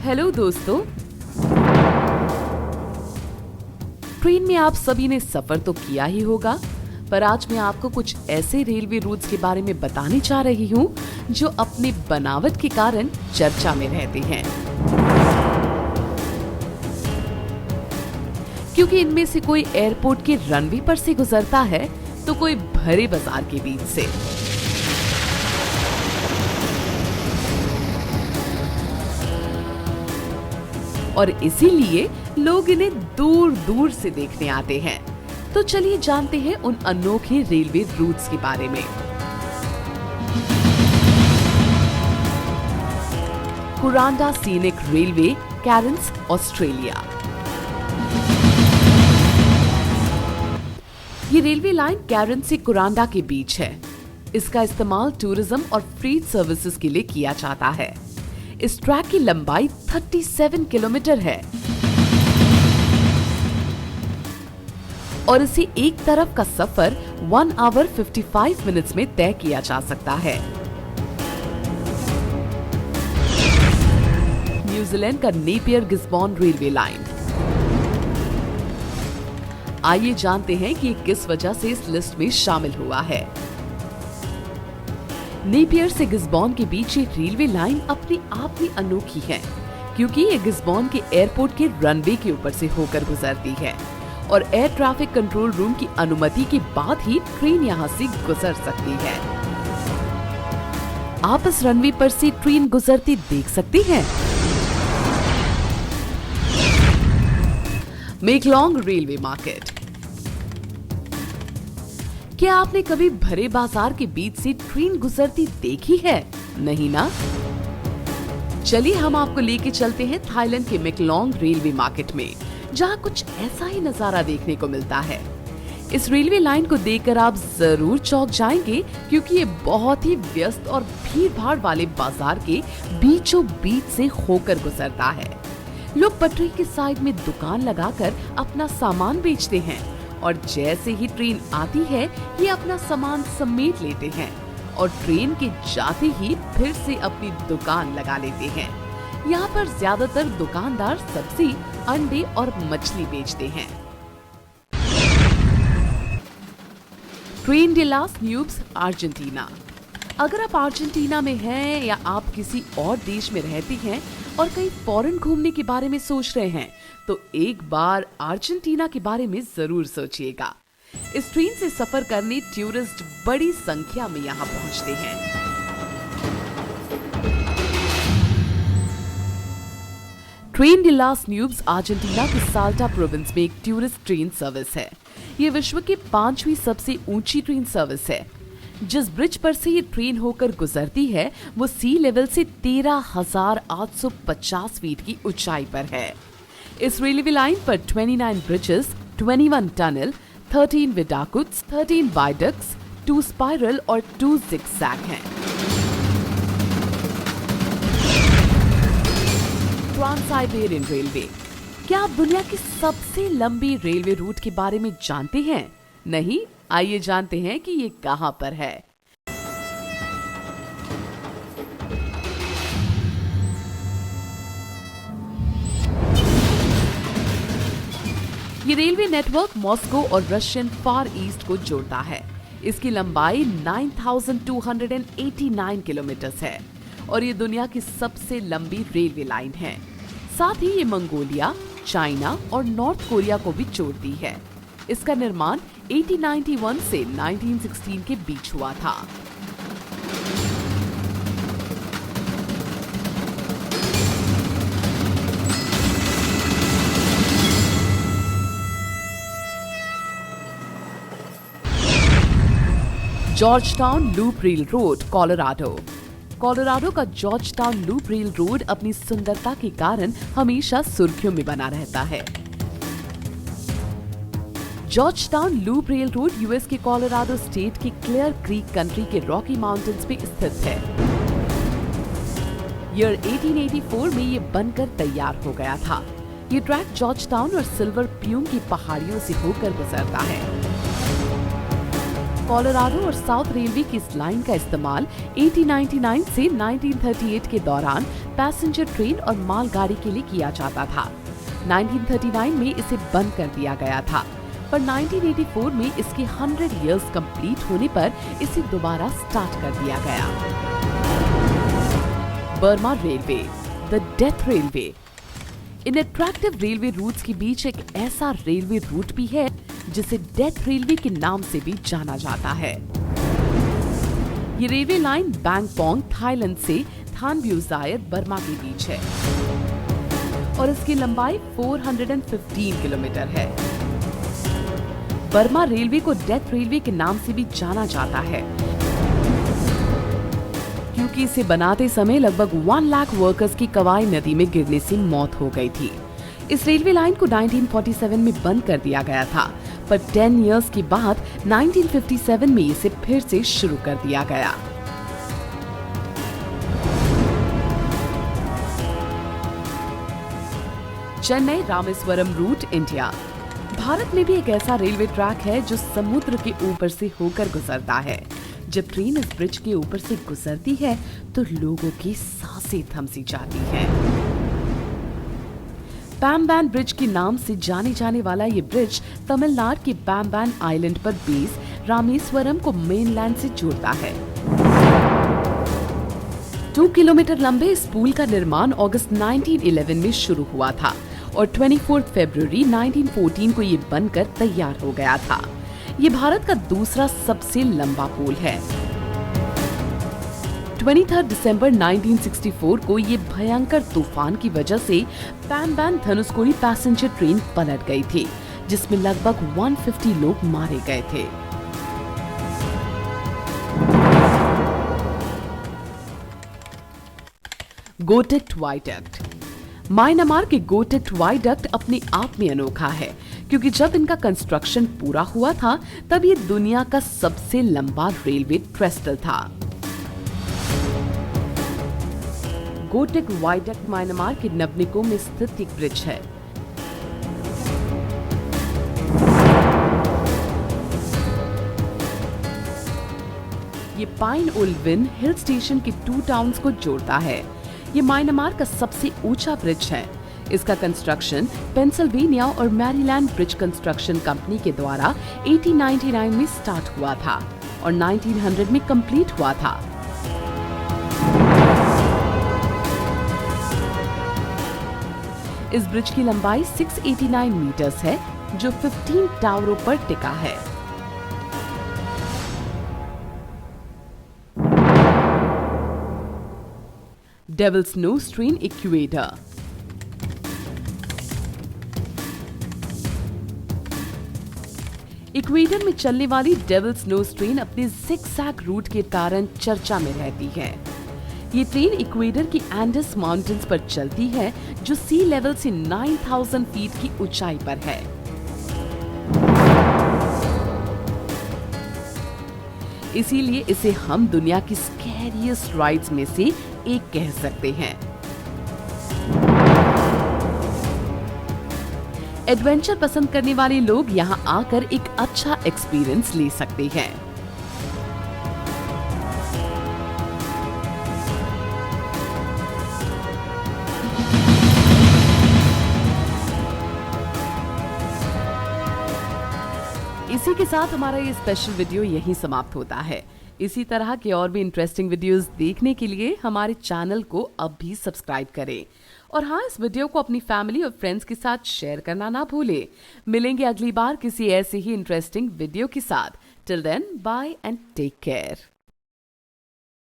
Hello दोस्तों। Train में आप सभी ने सफर तो किया ही होगा, पर आज मैं आपको कुछ ऐसे रेलवे रूट्स के बारे में बताने जा रही हूँ जो अपने बनावट के कारण चर्चा में रहते हैं, क्योंकि इनमें से कोई एयरपोर्ट के रनवे पर से गुजरता है तो कोई भरे बाजार के बीच से। और इसीलिए लोग इन्हें दूर दूर से देखने आते हैं। तो चलिए जानते हैं उन अनोखे रेलवे रूट्स के बारे में। कुरांडा सीनिक रेलवे, कैरंस, ऑस्ट्रेलिया। ये रेलवे लाइन कैरंस से कुरांडा के बीच है। इसका इस्तेमाल टूरिज्म और फ्रीट सर्विसेज के लिए किया जाता है। इस ट्रैक की लंबाई 37 किलोमीटर है और इसे एक तरफ का सफर 1 आवर 55 मिनट्स में तय किया जा सकता है। न्यूजीलैंड का नेपियर गिस्बॉर्न रेलवे लाइन। आइए जानते हैं कि किस वजह से इस लिस्ट में शामिल हुआ है। नेपियर से गिस्बॉर्न के बीच ये रेलवे लाइन अपने आप में अनोखी है, क्योंकि ये गिस्बॉर्न के एयरपोर्ट के रनवे के ऊपर से होकर गुजरती है और एयर ट्रैफिक कंट्रोल रूम की अनुमति के बाद ही ट्रेन यहाँ से गुजर सकती है। आप इस रनवे पर से ट्रेन गुजरती देख सकते हैं। मेकलॉन्ग रेलवे मार्केट। क्या आपने कभी भरे बाजार के बीच से ट्रेन गुजरती देखी है? नहीं ना? चलिए हम आपको लेके चलते हैं थाईलैंड के मेकलॉन्ग रेलवे मार्केट में, जहां कुछ ऐसा ही नजारा देखने को मिलता है। इस रेलवे लाइन को देखकर आप जरूर चौंक जाएंगे, क्योंकि ये बहुत ही व्यस्त और भीड़ भाड़ वाले बाजार के बीचों बीच से होकर गुजरता है। लोग पटरी के साइड में दुकान लगाकर अपना सामान बेचते हैं और जैसे ही ट्रेन आती है ये अपना सामान समेट लेते हैं और ट्रेन के जाते ही फिर से अपनी दुकान लगा लेते हैं। यहाँ पर ज्यादातर दुकानदार सब्जी, अंडे और मछली बेचते हैं। Tren de las Nubes, Argentina. अगर आप अर्जेंटीना में हैं या आप किसी और देश में रहते हैं और कहीं फॉरेन घूमने के बारे में सोच रहे हैं, तो एक बार अर्जेंटीना के बारे में जरूर सोचिएगा। इस ट्रेन से सफर करने टूरिस्ट बड़ी संख्या में यहाँ पहुँचते हैं। Tren de las Nubes Argentina के साल्टा प्रोविंस में एक टूरिस्ट ट्रेन सर्विस है। ये विश्व की 5वीं सबसे ऊंची ट्रेन सर्विस है। जिस ब्रिज पर से ये ट्रेन होकर गुजरती है वो सी लेवल से 13,850 फीट की ऊंचाई पर है। इस रेलवे लाइन पर 29 ब्रिजेस, 21 टनल, 13 विडाकुट्स, 13 वायडक्ट्स, 2 स्पाइरल और 2 जिगजैग हैं। Trans-Siberian railway. क्या आप दुनिया की सबसे लंबी रेलवे रूट के बारे में जानते हैं? नहीं? आइए जानते हैं कि ये कहां पर है। ये रेलवे नेटवर्क मॉस्को और रशियन फार ईस्ट को जोड़ता है। इसकी लंबाई 9,289 किलोमीटर है और ये दुनिया की सबसे लंबी रेलवे लाइन है। साथ ही ये मंगोलिया, चाइना और नॉर्थ कोरिया को भी जोड़ती है। इसका निर्माण 1891 से 1916 के बीच हुआ था। Georgetown loop rail road, Colorado. Colorado का जॉर्जटाउन लूप रेल रोड अपनी सुंदरता के कारण हमेशा सुर्खियों में बना रहता है। Georgetown loop rail road US के कोलोराडो स्टेट के क्लियर क्रीक कंट्री के रॉकी माउंटेन्स पे स्थित है। ईयर 1884 में ये बनकर तैयार हो गया था। ये ट्रैक जॉर्जटाउन और सिल्वर प्यूम की पहाड़ियों से होकर गुजरता है। कोलोराडो और साउथ रेलवे की इस लाइन का इस्तेमाल 1899 से 1938 के दौरान पैसेंजर ट्रेन और मालगाड़ी के लिए किया जाता था। 1939 में इसे बंद कर दिया गया था, पर 1984 में इसके 100 इयर्स कंप्लीट होने पर इसे दोबारा स्टार्ट कर दिया गया। Burma railway, the death railway. इन अट्रैक्टिव रेलवे रूट्स के बीच एक ऐसा रेलवे रूट भी है जिसे डेथ रेलवे के नाम से भी जाना जाता है। ये रेलवे लाइन बैंगपोंग, थाईलैंड से थानब्यूजायर, बर्मा के बीच है और इसकी लंबाई 415 किलोमीटर है। बर्मा रेलवे को डेथ रेलवे के नाम से भी जाना जाता है क्योंकि इसे बनाते समय लगभग 1 लाख वर्कर्स की कवाई नदी में गिरने से मौत हो गई थी। इस रेलवे लाइन को 1947 में बंद कर दिया गया था, पर 10 इयर्स के बाद 1957 में इसे फिर से शुरू कर दिया गया। Chennai Rameswaram route, India. भारत में भी एक ऐसा रेलवे ट्रैक है जो समुद्र के ऊपर से होकर गुजरता है। जब ट्रेन इस ब्रिज के ऊपर से गुजरती है तो लोगों की सांसें थम सी जाती हैं। पैम्बैन ब्रिज के नाम से जाने जाने वाला ये ब्रिज तमिलनाडु के पैम्बैन आइलैंड पर बेस रामेश्वरम को मेनलैंड से जोड़ता है। 2 किलोमीटर लंबे इस पुल का निर्माण अगस्त 1911 में शुरू हुआ था और 24 फरवरी 1914 को ये बनकर तैयार हो गया था। ये भारत का दूसरा सबसे लंबा पुल है। 23 दिसंबर 1964 को ये भयंकर तूफान की वजह से पैम्बैन धनुषकोडी पैसेंजर ट्रेन पलट गई थी, जिसमें लगभग 150 लोग मारे गए थे। गोटेक्ट वाइडक्ट। म्यांमार के गोटेक्ट वाइडक्ट अपने आप में अनोखा है क्योंकि जब इनका कंस्ट्रक्शन पूरा हुआ था तब ये दुनिया का सबसे लंबा रेलवे ट्रेस्टल था। गोटेक्ट वाइडक्ट म्यांमार के नवनिको में स्थित एक ब्रिज है। ये पाइन ओल्विन हिल स्टेशन के 2 टाउन्स को जोड़ता है। ये म्यांमार का सबसे ऊंचा ब्रिज है। इसका कंस्ट्रक्शन पेंसिल्वेनिया और मैरीलैंड ब्रिज कंस्ट्रक्शन कंपनी के द्वारा 1899 में स्टार्ट हुआ था और 1900 में कंप्लीट हुआ था। इस ब्रिज की लंबाई 689 मीटर्स है जो 15 टावरों पर टिका है। Devil's nose train, Ecuador. Ecuador में चलने वाली डेविल्स नोज ट्रेन अपने ज़िगज़ैग रूट के कारण चर्चा में रहती है। ये ट्रेन इक्वेडर की एंडस माउंटेन्स पर चलती है जो सी लेवल से 9000 फीट की ऊंचाई पर है। इसीलिए इसे हम दुनिया की स्कैरियस्ट राइड्स में से एक कह सकते हैं। एडवेंचर पसंद करने वाले लोग यहां आकर एक अच्छा एक्सपीरियंस ले सकते हैं। इसी के साथ हमारा ये स्पेशल वीडियो यहीं समाप्त होता है। इसी तरह के और भी इंटरेस्टिंग वीडियोस देखने के लिए हमारे चैनल को अब भी सब्सक्राइब करें और हाँ, इस वीडियो को अपनी फैमिली और फ्रेंड्स के साथ शेयर करना ना भूलें। मिलेंगे अगली बार किसी ऐसे ही इंटरेस्टिंग वीडियो के साथ। Till then, bye and take care.